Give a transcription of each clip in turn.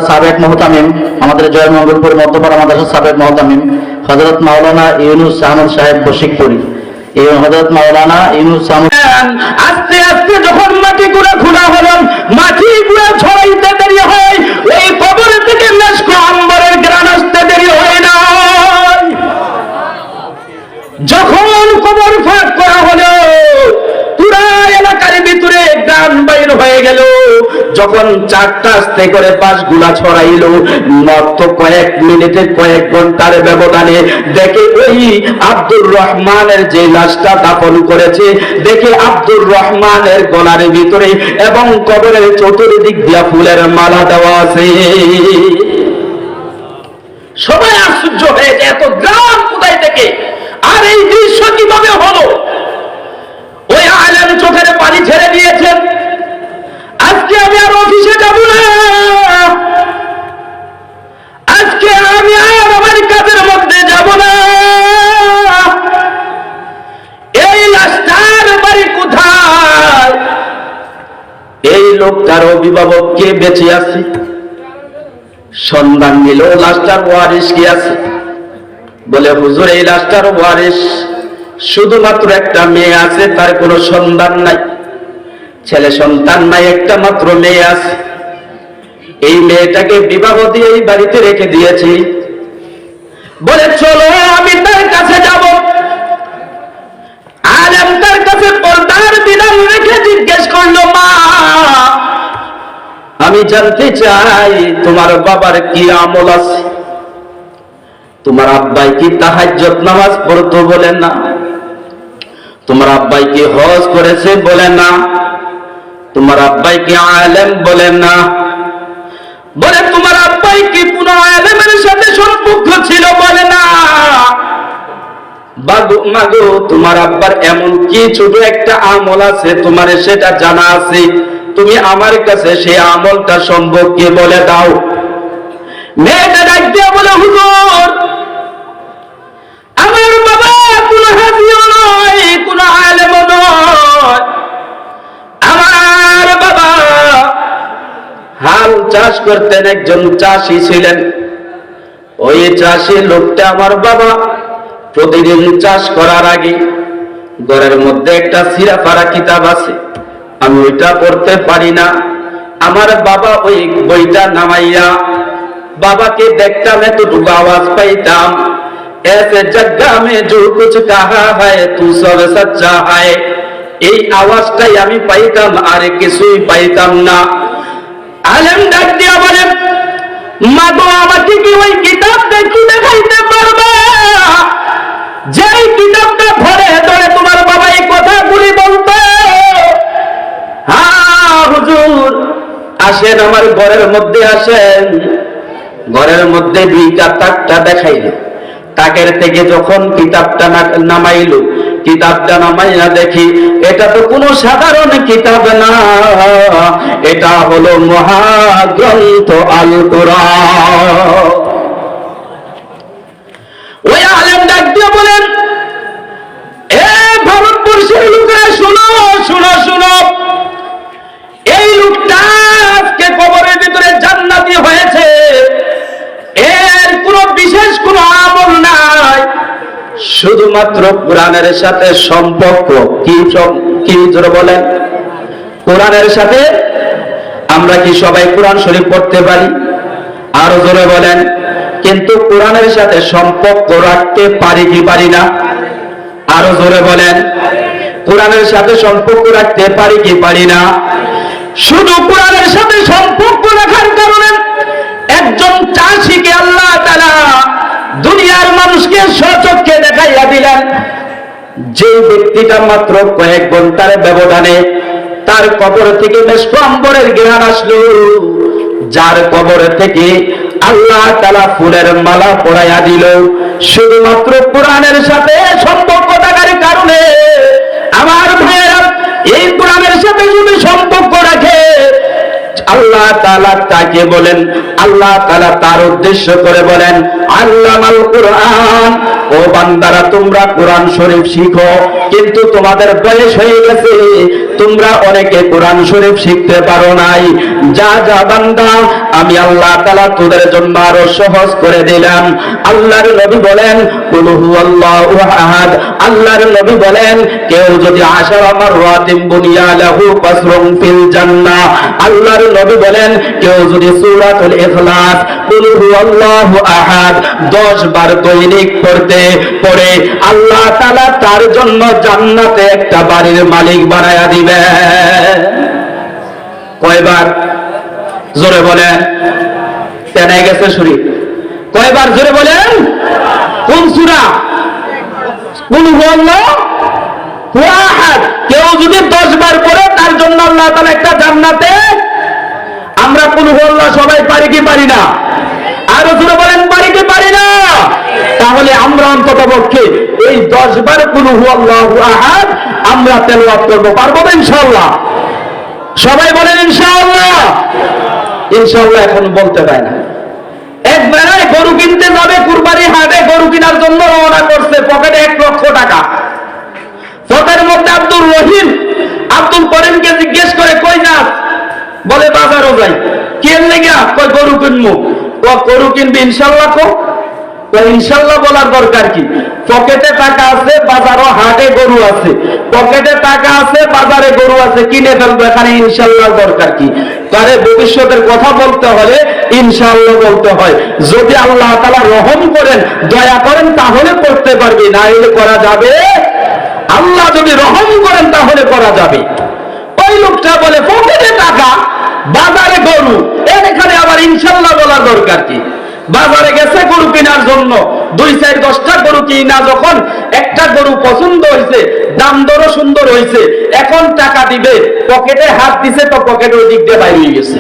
সাবেক মুহতামিম, আমাদের জয়মঙ্গলপুর মধ্যপাড়া মাদ্রাসার সাবেক মুহতামিম হযরত মাওলানা ইউনুস আহমদ সাহেব বশিকপুরি। এই হযরত মাওলানা ইউনুস আহমদ আস্তে আস্তে যখন মাটি গুঁড়া খোলা হলো, মাটি গুঁড়া ছড়াইতে দেরি হয়, ওই কবর থেকে মেশক আম্বরের ঘ্রাণ আসতে দেরি হয় না। যখন কবর ফাঁক করা হলো, পুরা এলাকার ভিতরে গান বাইর হয়ে গেল। যখন চারটা আস্তে করে বাঁশগুলা ছড়াইল, মাত্র কয়েক মিনিটে কয়েক ঘন্টার ব্যবধানে দেখে ওই আব্দুর রহমানের যে লাশটা দাফন করেছে, দেখে আব্দুর রহমানের গলার ভিতরে এবং কবরের চতুর্দিক দিয়া ফুলের মালা দেওয়া আছে। সবাই আশ্চর্য হয়ে যায়, এত গ্রাম কোথায় থেকে, আর এই দৃশ্য কিভাবে হলো? ওই আলেম চোখের পানি ছেড়ে দিয়েছেন। আজকে আমি আর অফিসে যাব না, আজকে আমি আর আমার কাজের মধ্যে যাব না। এই লাশটার বাড়ি কোথায়? এই লোকটার অভিভাবক কে বেঁচে আছে? সন্ধান নিল লাশটার ওয়ারিশ কি আছে? বলে হুজুর, এই লাশটার ওয়ারিশ শুধুমাত্র একটা মেয়ে আছে, তার কোনো সন্তান নাই, ছেলে সন্তান নাই, একটা মাত্র মেয়ে আছে। এই মেয়েটাকে বিবাহ দিয়ে এই বাড়িতে রেখে দিয়েছি। বলে চলো আমি তার কাছে যাব। আলেম তার কাছে পর্দার বিধান রেখে জিজ্ঞেস করলো, মা আমি জানতে চাই তোমার বাবার কি আমল আছে? তোমার আব্বাই কি তাহাজ্জুদ নামাজ পড়তো? বলে না। তোমার আব্বাই কি হজ করেছে? বলে না। তোমার আব্বাই কি আলেম? বলে না। বলে তোমার আব্বাই কি কোন আলেমের সাথে সম্পর্ক ছিল? বলে না। বাগো মাগো, তোমার আব্বার এমন কি ছোট একটা আমল আছে তোমার সেটা জানা আছে, তুমি আমার কাছে সেই আমলটা সম্পর্কে বলে দাও। মেয়েটা ডাক দিয়ে বলে, হুজুর আমার বাবা কোন হাজিও নয়, কোন আলেমও নয়, আমার বাবা হাল চাষ করতেন, একজন চাষী ছিলেন। ওই চাষী লোকটা আমার বাবা প্রতিদিন চাষ করার আগে ঘরের মধ্যে একটা ছিঁড়া ফাড়া কিতাব আছে, আমি ওইটা পড়তে পারি না। আমার বাবা ওই বইটা নামাইয়া বাবাকে দেখতাম, এতটুকু আওয়াজ পাইতাম, ऐसे जगह में जो कुछ कहा है तू सब सच्चा है। এই আওয়াজটাই আমি পাইতাম, আর কিছুই পাইতাম না। আলেম ডাক দিয়া বলে, মা গো আমাকে কি ওই কিতাবটা কি দেখাইতে পারবে? যে কিতাবটা ধরে ধরে তোমার বাবা এই কথাগুলি বলতো? হ্যাঁ হুজুর, আসেন আমার ঘরের মধ্যে আসেন। ঘরের মধ্যে দুইটা তাকটা দেখাইল। তাকের থেকে যখন কিতাবটা নামাইল, কিতাবটা নামাইয়া দেখি এটা তো কোনো সাধারণ কিতাব না, এটা হলো মহাগ্রন্থ আল কোরআন। ওই আলেম ডাক দিয়ে বলেন, এ ভারতবর্ষের লোকেরা শোনো শোনো শোনো, এই লোকটা আজকে কবরের ভিতরে জান্নাতি হয়েছে, এর কোনো বিশেষ কোনো আমল নাই, শুধুমাত্র কোরআনের সাথে সম্পর্ক। কি জোরে বলেন? কোরআনের সাথে। আমরা কি সবাই কোরআন শরীফ পড়তে পারি? আরো জোরে বলেন। কিন্তু কোরআনের সাথে সম্পর্ক রাখতে পারি কি পারি না? আরো জোরে বলেন। কোরআনের সাথে সম্পর্ক রাখতে পারি কি পারি না? শুধু কোরআনের সাথে সম্পর্ক রাখার কারণে একজন চাষীকে আল্লাহ তাআলা দুনিয়ার মানুষকে স্বচক্ষে দেখাইয়া দিলেন। যে ব্যক্তিটা মাত্র কয়েক ঘন্টার ব্যবধানে তার কবর থেকে মেশক আম্বরের ঘ্রাণ আসলো, যার কবর থেকে আল্লাহ তাআলা ফুলের মালা পরাইয়া দিল, শুধুমাত্র কোরআনের সাথে সম্পর্ক থাকার কারণে। আমার ভাইয়েরা, এই কোরআনের সাথে যদি সম্পর্ক রাখে, আল্লাহ আল্লাহ তাআলা তাকে বলেন, আল্লাহ তাআলা তার উদ্দেশ্য করে বলেন, আল্লামাল কুরআন, ও বান্দারা তোমরা কোরআন শরীফ শিখো, কিন্তু তোমাদের বয়স হয়ে গেছে, তোমরা অনেকে কোরআন শরীফ শিখতে পারো নাই। যা যা বান্দা, আমি আল্লাহ তাআলা তোদের জন্য আরো সহজ করে দিলাম। আল্লাহর নবী বলেন, কুল হুয়াল্লাহু আহাদ। আল্লাহর নবী বলেন, কেউ যদি 10 মাররাতিন বুনিয়া লাহু ফাসরুম ফিল জান্নাহ। আল্লাহর নবী বলেন, কেউ যদি সূরাতুল ইখলাস, কুল হুয়াল্লাহু আহাদ 10 বার দৈনিক পড়ে আল্লাহ তাআলা তার জন্য জান্নাতে একটা বাড়ির মালিক বানায়া দিবে। কয়বার? জোরে বলেন। তেনে গেছে শরীর। কয়বার? জোরে বলেন। কোন সূরা? কুল হুয়াল্লাহু আহাদ। কেউ যদি 10 বার পড়ে তার জন্য আল্লাহ তাআলা একটা জান্নাতে। আমরা কুল হুয়াল্লাহ সবাই পারি কি পারি না? আরো জোরে বলেন, পারি কি পারি না? তাহলে আমরা অন্তত পক্ষে এই 10 বার কুল হুয়াল্লাহু আহাদ আমরা তেলাওয়াত করব, পারবো তো ইনশাআল্লাহ? সবাই বলেন ইনশাআল্লাহ। ইনশাআল্লাহ এখন বলতে পারে না। এক বেলায় গরু কিনতে যাবে, কুরবানি হাটে গরু কেনার জন্য রওনা করছে, পকেটে 1 লক্ষ টাকা। পকেটের মধ্যে আব্দুর রহিম আব্দুল করিমকে জিজ্ঞেস করে, কই যাস? বলে বাজারও যাই। কি লেগে? কই গরু কিনবো। গরু কিনবি ইনশাআল্লাহ? ইনশাআল্লাহ বলার দরকার কি? পকেটে টাকা আছে, বাজারও হাটে গরু আছে। পকেটে টাকা আছে, বাজারে গরু আছে, কিনে ফেলবো, এখানে ইনশাআল্লাহ দরকার কি? তারে ভবিষ্যতের কথা বলতে হলে ইনশাআল্লাহ বলতে হয়। যদি আল্লাহ তাআলা রহম করেন, দয়া করেন, তাহলে করতে পারবি, না হলে করা যাবে? আল্লাহ যদি রহম করেন তাহলে করা যাবে। ওই লোকটা বলে পকেটে টাকা, বাজারে গরু, এখানে আবার ইনশাআল্লাহ বলার দরকার কি? বাজারে গেছে গরু কেনার জন্য, 2-4-10টা গরু কিনা, যখন একটা গরু পছন্দ হয়েছে, দাম দরও সুন্দর হয়েছে, এখন টাকা দিবে, পকেটে হাত দিছে তো পকেট ওই দিক দিয়ে বাইরে গেছে।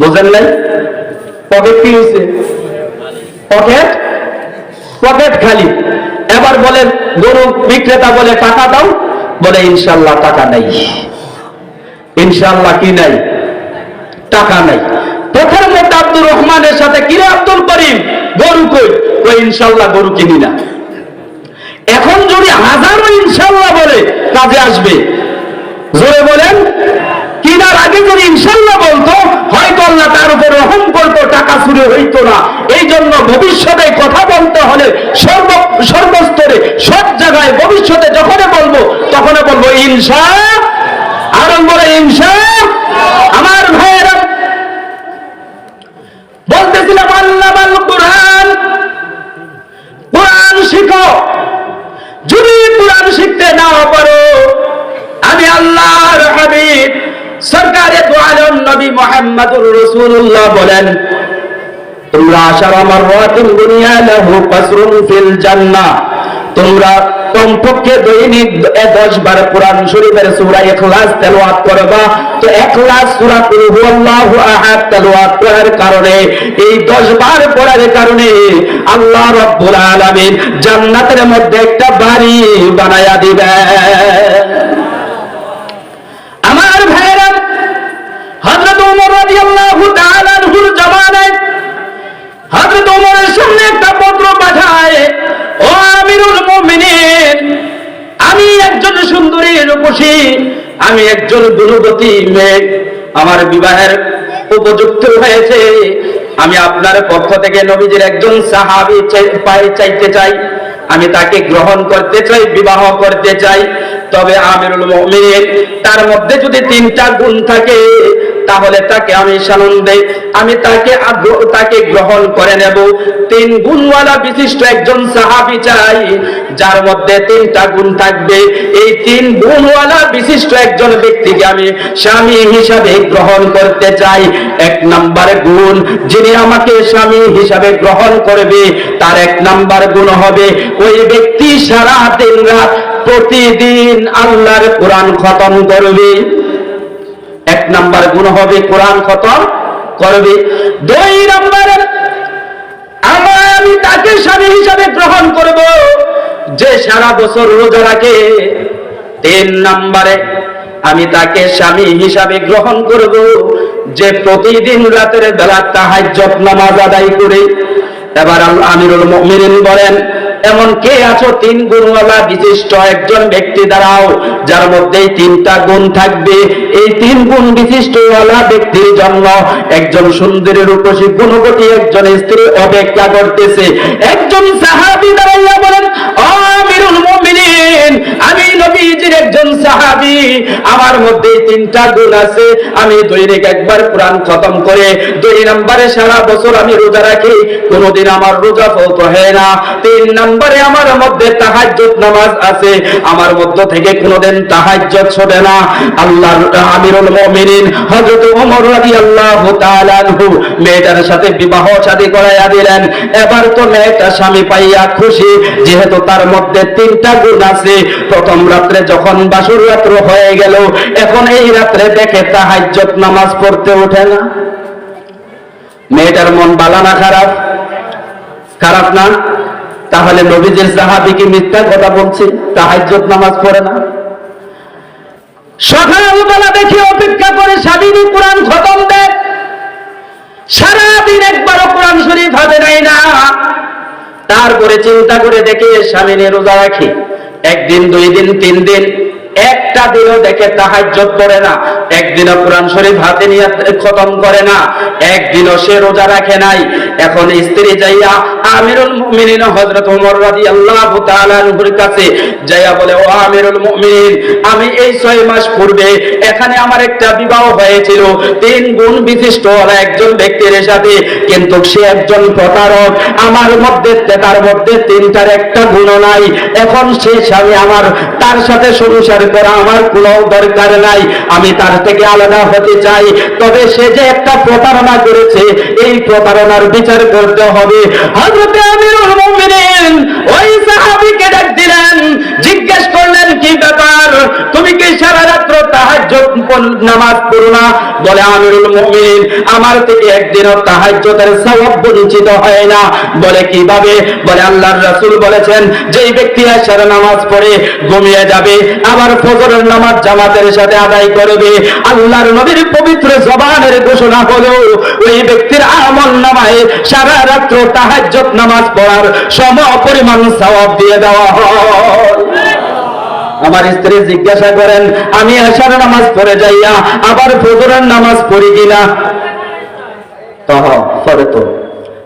বুঝেন নাই? পকেট কি হয়েছে? পকেট খালি। এবার বলেন, গরু বিক্রেতা বলে টাকা দাও, বলে ইনশাআল্লাহ টাকা নাই। ইনশাআল্লাহ কি নাই? টাকা নাই। পথের মধ্যে আব্দুর রহমানের সাথে, কিরে আব্দুল করিম, গরু কই? কই ইনশাআল্লাহ গরু কিনি না। এখন যদি হাজারো ইনশাআল্লাহ বলে কাজে আসবে? জোরে বলেন। কিনার আগে যদি ইনশাআল্লাহ বলতো, হয়তো আল্লাহ তার উপর রহম করতো, টাকা চুরি হইতো না। এই জন্য ভবিষ্যতে কথা বলতে হলে সর্বস্তরে, সব জায়গায় ভবিষ্যতে যখনই বলবো তখনই বলবো ইনশা। আর বলে ইনশা। আমার ভাইয়েরা, বলতেছিলাম আল্লামাল কুরআন, কুরআন শিখো। যদি কুরআন শিখতে না পারো, আমি আল্লাহর হাবিব সরকারে দু আলম নবী মুহাম্মদুর রাসূলুল্লাহ বলেন, তোমরা 10 মাররাতিন বুনিয়া লাহু ফাসরুম ফিল জান্নাহ, তোমরা কমপক্ষে দৈনিক 10 বার কোরআন শরীফের সূরা ইখলাস তেলাওয়াত করবা। তো ইখলাস সূরা কুল হুয়াল্লাহু আহাদ তেলাওয়াত করার কারণে, এই 10 বার পড়ার কারণে আল্লাহ রাব্বুল আলামিন জান্নাতের মধ্যে একটা বাড়ি বানায়া দিবেন। আমার ভাইরা, হযরত ওমর রাদিয়াল্লাহু তাআলা আনহুর জামানায় হযরত ওমরের সামনে একটা পত্র পাঠায়, ও আমিরুল মুমিনিন, আমি একজন সুন্দরী রূপসী, আমি একজন গুণবতী মেয়ে, আমার বিবাহের উপযুক্ত হয়েছে, আমি আপনার পক্ষ থেকে নবীজির একজন সাহাবী চাইতে চাই, আমি তাকে গ্রহণ করতে চাই, বিবাহ করতে চাই। তবে আমিরুল মুমিনিন, তার মধ্যে যদি 3টা গুণ থাকে তাহলে তাকে আমি সানন্দে আমি তাকে গ্রহণ করে নেব। 3 গুণওয়ালা বিশিষ্ট একজন সাহাবী চাই, যার মধ্যে 3টা গুণ থাকবে। এই 3 গুণওয়ালা বিশিষ্ট একজন ব্যক্তিকে আমি স্বামী হিসাবে গ্রহণ করতে চাই। 1 নম্বর গুণ, যিনি আমাকে স্বামী হিসাবে গ্রহণ করবে, তার 1 নম্বর গুণ হবে, ওই ব্যক্তি সারা দিন রাত প্রতিদিন আল্লাহর কোরআন খতম করবে। 1 নম্বর গুণ হবে কোরআন খতম করবে। 2 নম্বরে আমি তাকে স্বামী হিসাবে গ্রহণ করব যে সারা বছর রোজা রাখে। 3 নম্বরে আমি তাকে স্বামী হিসাবে গ্রহণ করব যে প্রতিদিন রাতের বেলা তাহাজ্জুদ নামাজ আদায় করে। এবার আমিরুল মুমিনিন বলেন, এমন কে আছো তিন গুণওয়ালা বিশিষ্ট একজন ব্যক্তি দাঁড়াও যার মধ্যে তিনটা গুণ থাকবে। এই তিন গুণ বিশিষ্ট ওয়ালা ব্যক্তির জন্য একজন সুন্দরী রূপসী গুণবতী একজন স্ত্রী অপেক্ষা করতেছে। একজন সাহাবী দাঁড়াইয়া বলেন, আমিরুল মুমিনিন, আমি নবীজির একজন সাহাবী, আমার মধ্যে তিনটা গুণ আছে। আমি দৈনিক একবার কোরআন খতম করে, 2 নম্বরে সারা বছর আমি রোজা রাখি, কোনোদিন আমার রোজা ফৌত হয় না। 3 নম্বরে আমার মধ্যে তাহাজ্জুদ নামাজ আছে, আমার মধ্য থেকে কোনোদিন তাহাজ্জুদ ছুটে না। আল্লাহর আমিরুল মুমিনিন হযরত ওমর রাদিয়াল্লাহু তাআলা আনহু মেয়েটার সাথে বিবাহ শাদী করাইয়া দিলেন। এবার তো মেয়েটা স্বামী পাইয়া খুশি, যেহেতু তার মধ্যে তিনটা গুণ আছে। প্রথম রাত্রে যখন বাসর রাত্র হয়ে গেল, এখন এই রাত্রে দেখে তাহাজ্জুদ নামাজ পড়তে ওঠে না। মেয়েটার মন ভালো না খারাপ? খারাপ না? তাহলে নবীজির সাহাবী কি মিথ্যা কথা বলছে? তাহাজ্জুদ নামাজ পড়ে না। সকালবেলা দেখে অপেক্ষা করে স্বামীরই কোরআন খতম দেয়, সারাদিন একবারও কোরআন শরীফ হাতে নেয় না। তারপরে চিন্তা করে দেখে স্বামী রোজা রাখে, 1 দিন 2 দিন 3 দিন, একটা দিনও দেখে তাহাজ্জুদ পড়ে না, একদিনও কোরআন শরীফ হাতে নিয়ে খতম করে না, একদিনও সে রোজা রাখে নাই। এখন স্ত্রী যাইয়া আমিরুল মুমিনিন হযরত ওমর রাদিয়াল্লাহু তাআলা আনহুর কাছে যাইয়া বলে, ও আমিরুল মুমিনিন, আমি এই 6 মাস পূর্বে এখানে আমার একটা বিবাহ হয়েছিল 3 গুণ বিশিষ্ট একজন ব্যক্তির সাথে, কিন্তু সে একজন প্রতারক। আমার মধ্যে তার মধ্যে 3টার একটা গুণ নাই। এখন সে স্বামী আমার, তার সাথে সংসার করা আমার কোনো দরকার নাই, আমি তার থেকে আলাদা হতে চাই। তবে সে যে একটা প্রতারণা করেছে, এই প্রতারণার বিচার করতে হবে। হযরত আমিরুল মুমিনিন ওই সাহাবীকে ডাক দিলেন, জিজ্ঞেস করলেন, কি ব্যাপার, তুমি কি সারা রাত তাহাজ্জুদ নামাজ পড়ো না? বলে, আমিরুল মুমিনিন, আমার থেকে একদিনও তাহাজ্জুদের সওয়াব বঞ্চিত হয় না। বলে, কিভাবে? বলে, আল্লাহর রাসূল বলেছেন, যেই ব্যক্তি এশার নামাজ পড়ে ঘুমিয়ে যাবে, আবার ফজরের নামাজ জামাতের সাথে আদায় করবে, আল্লাহর নবীর পবিত্র জবানের ঘোষণা হলো, ওই ব্যক্তির আমল নামায় সারা রাত তাহাজ্জুদ নামাজ পড়ার সম পরিমাণ সওয়াব দিয়ে দেওয়া হয়। আমার স্ত্রী জিজ্ঞাসা করেন, আমি এশার নামাজ পড়ে যাইয়া আবার ফজরের নামাজ পড়ি কিনা? পড়ে তো,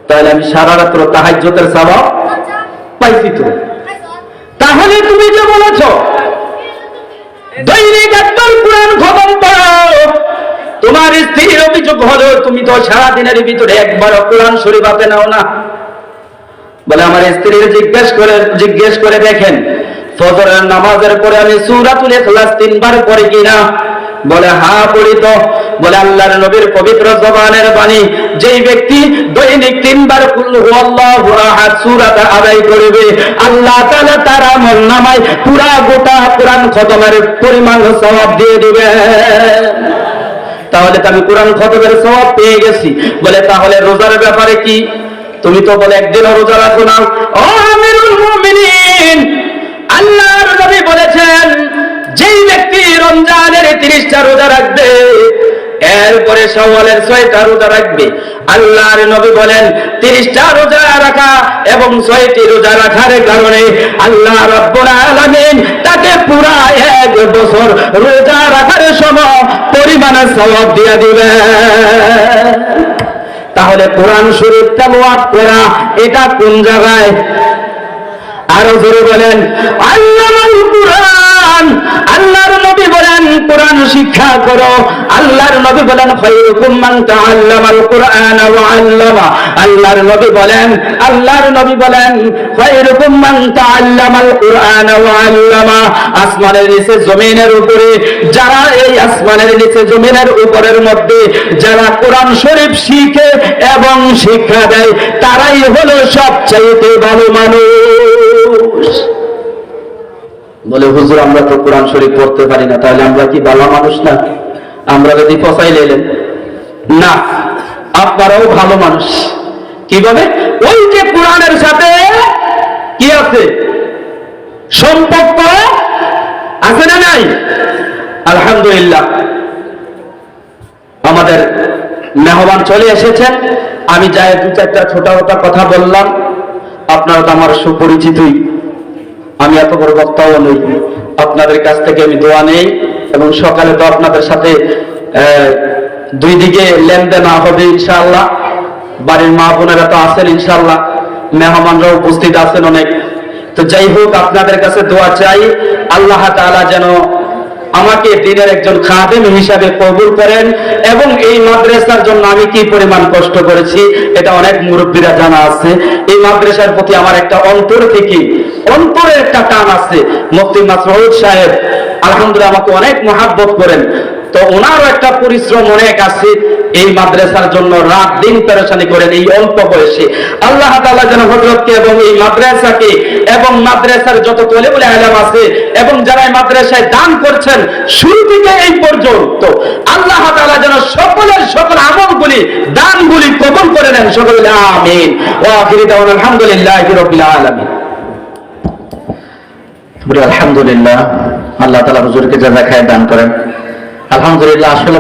তাহলে আমি সারা রাত তাহাজ্জুদের সওয়াব পাইছি তো। তাহলে তুমি যে বলেছ দৈনিক একবার কোরআন খতম পড়ো, তোমার স্ত্রীর অভিযোগ হলো তুমি তো সারাদিনের ভিতরে একবার কোরআন শরীফ হাতে নাও না। বলে, আমার স্ত্রীর জিজ্ঞেস করে দেখেন, ফজরের নামাজের পরে আমি সূরাতুল ইখলাস 3 বার পড়ি কিনা? বলে, হ্যাঁ পড়ি তো। বলে, আল্লাহর নবীর পবিত্র জবানের বাণী, যেই ব্যক্তি দৈনিক 3 বার কুল হুয়াল্লাহু আহাদ সূরাটা আদায় করবে, আল্লাহ তাআলা তার আমলনামায় পুরা গোটা কোরআন খতমের পরিমাণ সওয়াব দিয়ে দিবে। তাহলে তো আমি কোরআন খতমের সওয়াব পেয়ে গেছি। বলে, তাহলে রোজার ব্যাপারে কি? তুমি তো বলে একদিনও রোজা রাখো না। ও আমিরুল মুমিনিন, আল্লাহর নবী বলেছেন, যেই ব্যক্তি রমজানের 30টা রোজা রাখবে, এরপরে শাওয়ালের 6টা রোজা রাখবে, আল্লাহর নবী বলেন 30টা রোজা রাখা এবং 6টি রোজা রাখার কারণে আল্লাহ রাব্বুল আলামিন তাকে পুরা 1 বছর রোজা রাখার সম পরিমাণ সওয়াব দিয়ে দিবে। তাহলে কোরআন শরীফ তেলাওয়াত করা এটা কোন জায়গায়? আরো জোরে বলেন, আল্লাহুল কুরআন। আল্লাহর নবী বলেন, কোরআন শিক্ষা করো। আল্লাহর নবী বলেন, খায়রুকুম মান তাআল্লামাল কুরআন ওয়া আল্লামা। আল্লাহর নবী বলেন খায়রুকুম মান তাআল্লামাল কুরআন ওয়া আল্লামা। আসমানের নিচে জমিনের উপরে যারা, এই আসমানের নিচে জমিনের উপরের মধ্যে যারা কোরআন শরীফ শিখে এবং শিক্ষা দেয়, তারাই হলো সবচাইতে ভালো মানুষ। বলে, হুজুর আমরা তো কোরআন শরীফ পড়তে পারি না, তাহলে আমরা কি ভালো মানুষ না? আমরা যদি ফসাই লেলেন না, আপনারাও ভালো মানুষ। কিভাবে? ওই যে কোরআনের সাথে কি আছে? সম্পর্ক আছে না নাই? আলহামদুলিল্লাহ আমাদের মেহমান চলে এসেছেন। আমি যাই দু চারটা ছোট কথা বললাম, আপনারা তো আমার সুপরিচিতই, আমি এত বড় বক্তাও নই। আপনাদের কাছ থেকে আমি দোয়া নেই, এবং সকালে তো আপনাদের সাথে দুই দিকে লেনদেন হবে ইনশাআল্লাহ। বাড়ির মা বোনেরা তো আছেন ইনশাআল্লাহ, মেহমানরা উপস্থিত আছেন অনেক। তো যাই হোক, আপনাদের কাছে দোয়া চাই আল্লাহ তাআলা যেন আমাকে দিনের একজন খাদেম হিসাবে কবুল করেন, এবং এই মাদ্রাসার জন্য আমি কি পরিমাণ কষ্ট করেছি এটা অনেক মুরব্বীরা জানা আছে। এই মাদ্রাসার প্রতি আমার একটা অন্তরের একটা টান আছে। মুফতি মাসউদ সাহেব আলহামদুলিল্লাহ আমাকে অনেক মহাব্বত করেন, তো ওনারও একটা পরিশ্রম অনেক আছে এই মাদ্রাসার জন্য, রাত দিন পেরেশানি করেন এই অল্প বয়সে। আল্লাহ তাআলা যেন হযরতকে এবং এই মাদ্রাসাকে এবং মাদ্রাসার যত তলেবুল ইলম আছে এবং যারা এই মাদ্রাসায় দান করছেন শুরু থেকে এই পর্যন্ত, আল্লাহ তাআলা যেন সকলের সকল আমলগুলি দানগুলি কবুল করে নেন। সকলে আমিন। ওয়া আখিরু দাওয়ানা আলহামদুলিল্লাহি রাব্বিল আলামিন। আলহামদুলিল্লাহ, আল্লাহ তাআলা হুজুরকে জাযা খায় দান করেন। আলহামদুলিল্লাহ, আসলে